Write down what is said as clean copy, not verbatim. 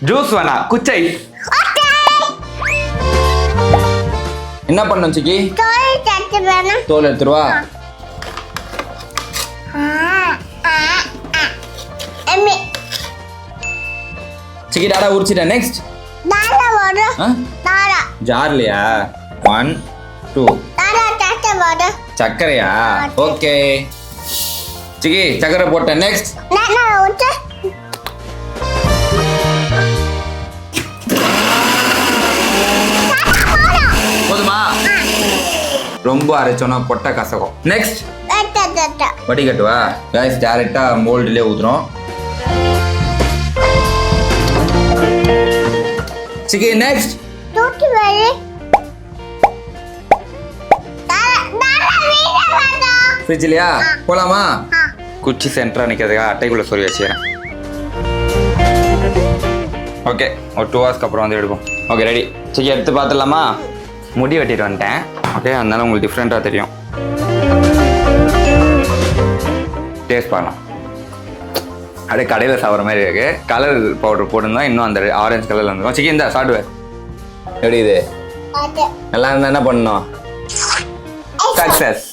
Juice வேணா குச்சை. என்ன பண்ணும் சிக்கி? தோல் எடுத்துருவா. சிக்கி டாடா உரிச்சிட்டேன். நெக்ஸ்ட் ஜார்லையா? 1 2 சக்கரையா? ஓகே சிக்கி சக்கரை போட்டேன். நெக்ஸ்ட் போதுமா? ரொம்ப அரைச்சோன்னா கொட்டை கசக்கும். நெக்ஸ்ட் வடிகட்டுவா. கைஸ் டைரக்டா மோல்டுலயே ஊத்துறோம். சிக்கி நெக்ஸ்ட் ஃப்ரிட்ஜ்லயா போலாமா? குச்சி சென்டரா நிக்கிறதுக்காக அட்டைக்குள்ள சொல்லி வச்சுக்கிறேன். ஓகே ஒரு 2 ஹவர்ஸ்க்கு அப்புறம் வந்து எடுப்போம். Okay ready. சிக்கி எடுத்து பார்த்துடலாமா? முடி வெட்டிட்டு வந்துட்டேன். ஓகே அதனால உங்களுக்கு டிஃப்ரெண்ட்டாக தெரியும். டேஸ்ட் பண்ணலாம். அப்படியே கடையில் சாப்பிட்ற மாதிரி இருக்கு. கலர் பவுடர் போட்டுருந்தா இன்னும் அந்த ஆரஞ்சு கலரில் வந்துடும். சிக்கி இந்த சாப்பிடுவேன். எப்படி இது நல்லா இருந்தால் என்ன பண்ணணும்? சக்ஸஸ்.